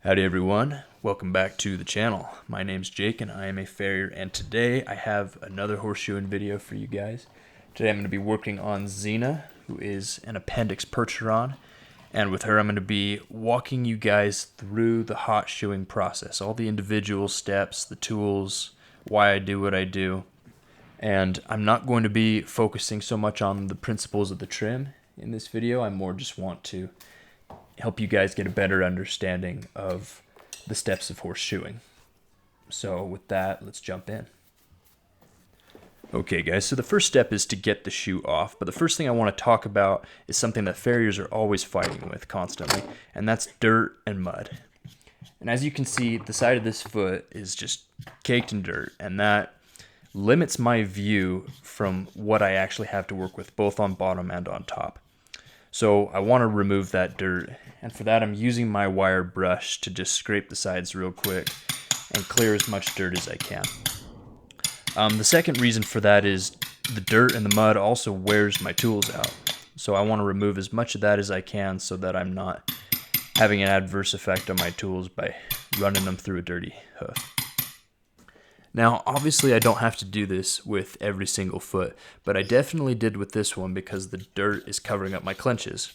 Howdy everyone, welcome back to the channel. My name's Jake and I am a farrier, and today I have another horseshoeing video for you guys. Today I'm going to be working on Xena, who is an Appendix Percheron, and with her I'm going to be walking you guys through the hot shoeing process, all the individual steps, the tools, why I do what I do. And I'm not going to be focusing so much on the principles of the trim in this video. I more just want to help you guys get a better understanding of the steps of horseshoeing. So with that, let's jump in. Okay guys, so the first step is to get the shoe off, but the first thing I want to talk about is something that farriers are always fighting with constantly, and that's dirt and mud. And as you can see, the side of this foot is just caked in dirt, and that limits my view from what I actually have to work with, both on bottom and on top. So I want to remove that dirt, and for that I'm using my wire brush to just scrape the sides real quick and clear as much dirt as I can. The second reason for that is the dirt and the mud also wears my tools out. So I want to remove as much of that as I can so that I'm not having an adverse effect on my tools by running them through a dirty hoof. Now, obviously I don't have to do this with every single foot, but I definitely did with this one because the dirt is covering up my clenches.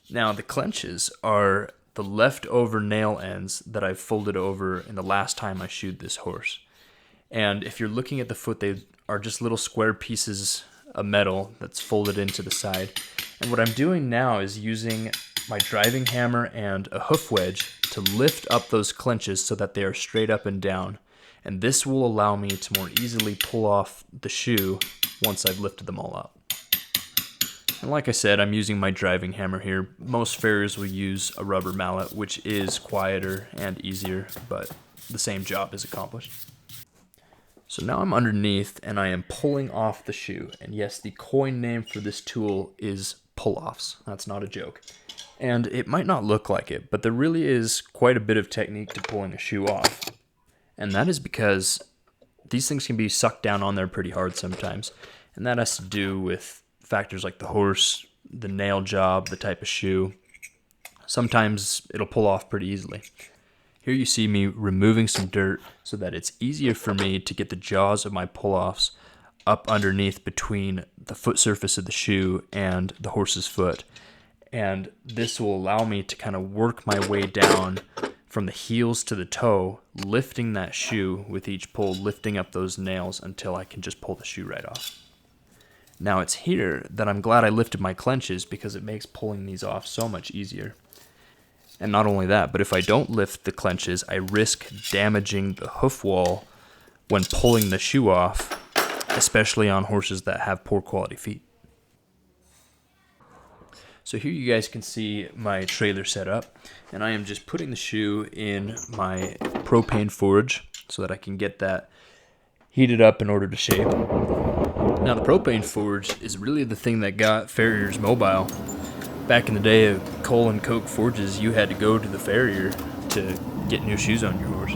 Now, the clenches are the leftover nail ends that I've folded over in the last time I shoed this horse. And if you're looking at the foot, they are just little square pieces of metal that's folded into the side. And what I'm doing now is using my driving hammer and a hoof wedge to lift up those clenches so that they are straight up and down. And this will allow me to more easily pull off the shoe once I've lifted them all up. And like I said, I'm using my driving hammer here. Most farriers will use a rubber mallet, which is quieter and easier, but the same job is accomplished. So now I'm underneath and I am pulling off the shoe. And yes, the coin name for this tool is pull-offs. That's not a joke. And it might not look like it, but there really is quite a bit of technique to pulling a shoe off. And that is because these things can be sucked down on there pretty hard sometimes. And that has to do with factors like the horse, the nail job, the type of shoe. Sometimes it'll pull off pretty easily. Here you see me removing some dirt so that it's easier for me to get the jaws of my pull-offs up underneath between the foot surface of the shoe and the horse's foot. And this will allow me to kind of work my way down from the heels to the toe, lifting that shoe with each pull, lifting up those nails until I can just pull the shoe right off. Now it's here that I'm glad I lifted my clenches because it makes pulling these off so much easier. And not only that, but if I don't lift the clenches, I risk damaging the hoof wall when pulling the shoe off, especially on horses that have poor quality feet. So here you guys can see my trailer set up, and I am just putting the shoe in my propane forge so that I can get that heated up in order to shape. Now the propane forge is really the thing that got farriers mobile. Back in the day of coal and coke forges, you had to go to the farrier to get new shoes on your horse.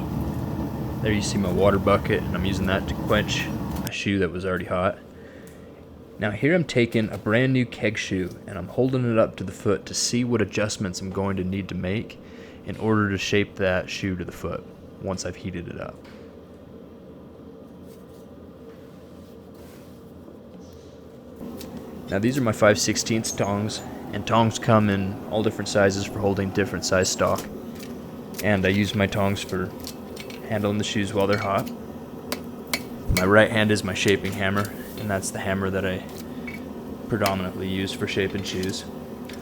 There you see my water bucket, and I'm using that to quench a shoe that was already hot. Now here I'm taking a brand new keg shoe and I'm holding it up to the foot to see what adjustments I'm going to need to make in order to shape that shoe to the foot once I've heated it up. Now these are my 5/16 tongs, and tongs come in all different sizes for holding different size stock. And I use my tongs for handling the shoes while they're hot. My right hand is my shaping hammer, and that's the hammer that I predominantly use for shaping shoes.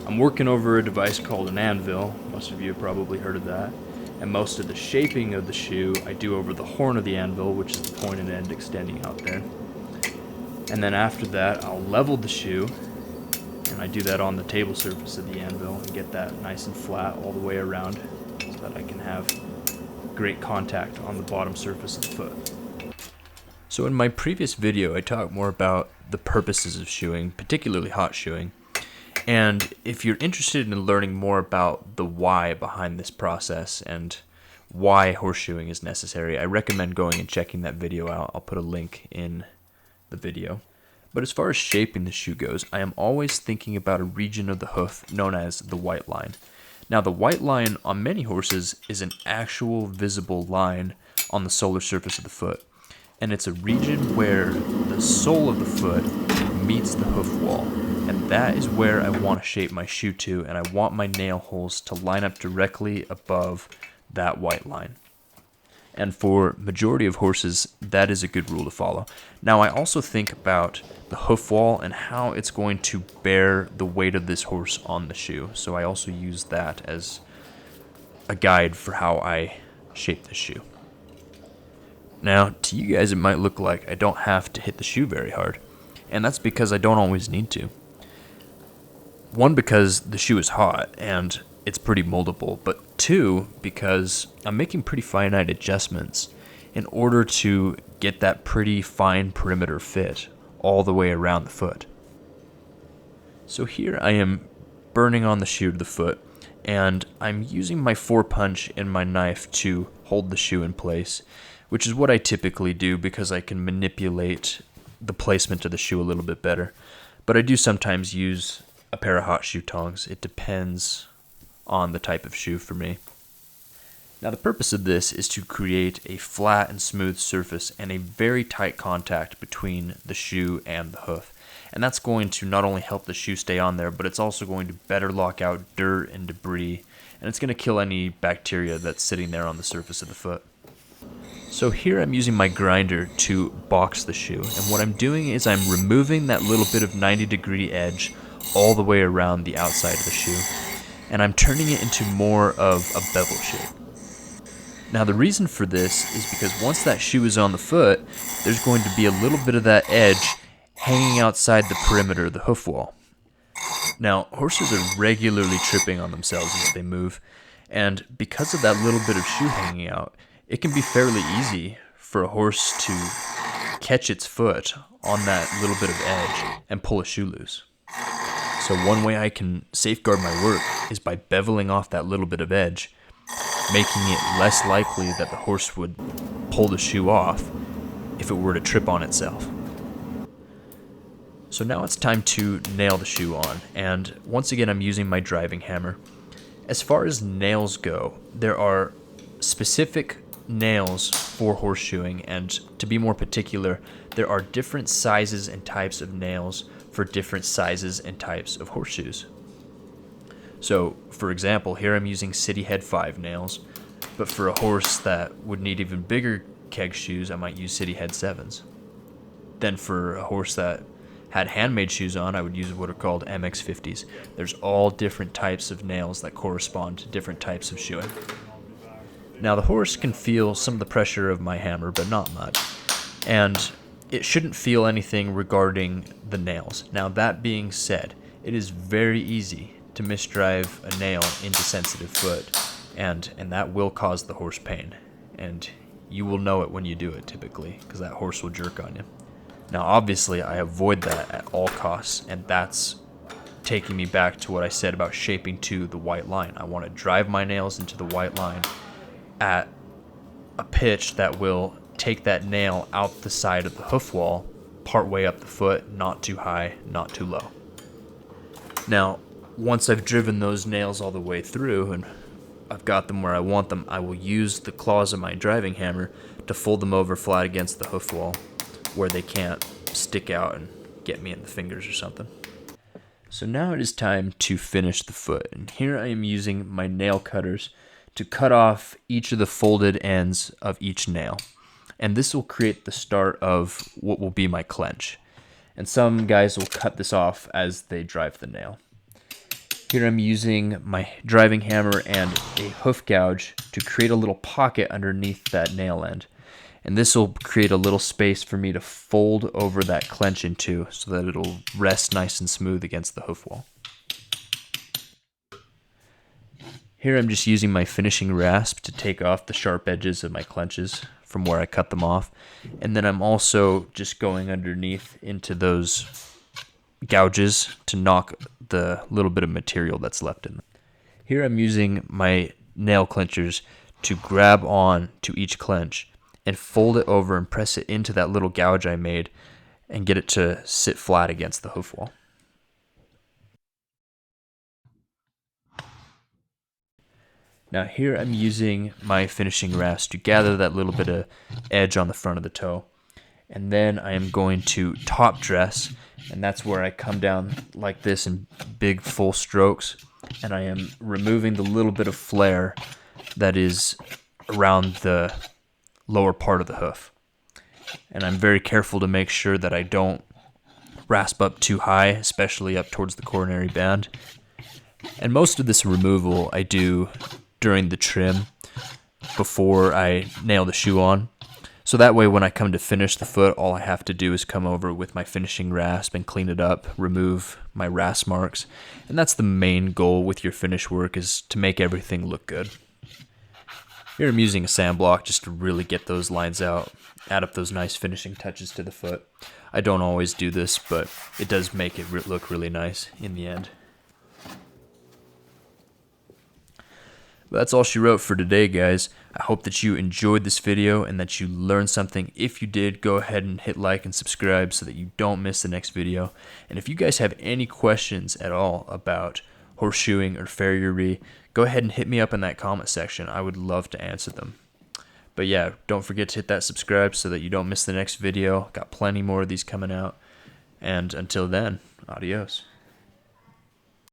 I'm working over a device called an anvil. Most of you have probably heard of that. And most of the shaping of the shoe I do over the horn of the anvil, which is the pointed end extending out there. And then after that, I'll level the shoe, and I do that on the table surface of the anvil and get that nice and flat all the way around so that I can have great contact on the bottom surface of the foot. So in my previous video, I talked more about the purposes of shoeing, particularly hot shoeing. And if you're interested in learning more about the why behind this process and why horseshoeing is necessary, I recommend going and checking that video out. I'll put a link in the video. But as far as shaping the shoe goes, I am always thinking about a region of the hoof known as the white line. Now the white line on many horses is an actual visible line on the solar surface of the foot, and it's a region where the sole of the foot meets the hoof wall, and that is where I want to shape my shoe to, and I want my nail holes to line up directly above that white line. And for majority of horses, that is a good rule to follow. Now I also think about the hoof wall and how it's going to bear the weight of this horse on the shoe. So I also use that as a guide for how I shape the shoe. Now, to you guys, it might look like I don't have to hit the shoe very hard, and that's because I don't always need to. One, because the shoe is hot and it's pretty moldable, but two, because I'm making pretty finite adjustments in order to get that pretty fine perimeter fit all the way around the foot. So here I am burning on the shoe to the foot, and I'm using my 4-punch and my knife to hold the shoe in place, which is what I typically do because I can manipulate the placement of the shoe a little bit better. But I do sometimes use a pair of hot shoe tongs. It depends on the type of shoe for me. Now the purpose of this is to create a flat and smooth surface and a very tight contact between the shoe and the hoof. And that's going to not only help the shoe stay on there, but it's also going to better lock out dirt and debris, and it's going to kill any bacteria that's sitting there on the surface of the foot. So here I'm using my grinder to box the shoe, and what I'm doing is I'm removing that little bit of 90-degree edge all the way around the outside of the shoe, and I'm turning it into more of a bevel shape. Now the reason for this is because once that shoe is on the foot, there's going to be a little bit of that edge hanging outside the perimeter of the hoof wall. Now, horses are regularly tripping on themselves as they move, and because of that little bit of shoe hanging out, it can be fairly easy for a horse to catch its foot on that little bit of edge and pull a shoe loose. So one way I can safeguard my work is by beveling off that little bit of edge, making it less likely that the horse would pull the shoe off if it were to trip on itself. So now it's time to nail the shoe on, and once again I'm using my driving hammer. As far as nails go, there are specific nails for horseshoeing, and to be more particular, there are different sizes and types of nails for different sizes and types of horseshoes. So, for example, here I'm using City Head 5 nails, but for a horse that would need even bigger keg shoes, I might use City Head 7s. Then for a horse that had handmade shoes on, I would use what are called MX50s. There's all different types of nails that correspond to different types of shoeing. Now the horse can feel some of the pressure of my hammer, but not much. And it shouldn't feel anything regarding the nails. Now that being said, it is very easy to misdrive a nail into sensitive foot, and that will cause the horse pain. And you will know it when you do it typically, because that horse will jerk on you. Now obviously I avoid that at all costs, and that's taking me back to what I said about shaping to the white line. I want to drive my nails into the white line at a pitch that will take that nail out the side of the hoof wall, part way up the foot, not too high, not too low. Now, once I've driven those nails all the way through and I've got them where I want them, I will use the claws of my driving hammer to fold them over flat against the hoof wall where they can't stick out and get me in the fingers or something. So now it is time to finish the foot, and here I am using my nail cutters to cut off each of the folded ends of each nail. And this will create the start of what will be my clench. And some guys will cut this off as they drive the nail. Here I'm using my driving hammer and a hoof gouge to create a little pocket underneath that nail end. And this will create a little space for me to fold over that clench into so that it'll rest nice and smooth against the hoof wall. Here I'm just using my finishing rasp to take off the sharp edges of my clenches from where I cut them off. And then I'm also just going underneath into those gouges to knock the little bit of material that's left in them. Here I'm using my nail clenchers to grab on to each clench and fold it over and press it into that little gouge I made and get it to sit flat against the hoof wall. Now here I'm using my finishing rasp to gather that little bit of edge on the front of the toe. And then I am going to top dress, and that's where I come down like this in big full strokes, and I am removing the little bit of flare that is around the lower part of the hoof. And I'm very careful to make sure that I don't rasp up too high, especially up towards the coronary band. And most of this removal I do during the trim before I nail the shoe on. So that way when I come to finish the foot, all I have to do is come over with my finishing rasp and clean it up, remove my rasp marks. And that's the main goal with your finish work, is to make everything look good. Here I'm using a sand block just to really get those lines out, add up those nice finishing touches to the foot. I don't always do this, but it does make it look really nice in the end. That's all she wrote for today, guys. I hope that you enjoyed this video and that you learned something. If you did, go ahead and hit like and subscribe so that you don't miss the next video. And if you guys have any questions at all about horseshoeing or farriery, go ahead and hit me up in that comment section. I would love to answer them. But yeah, don't forget to hit that subscribe so that you don't miss the next video. Got plenty more of these coming out. And until then, adios.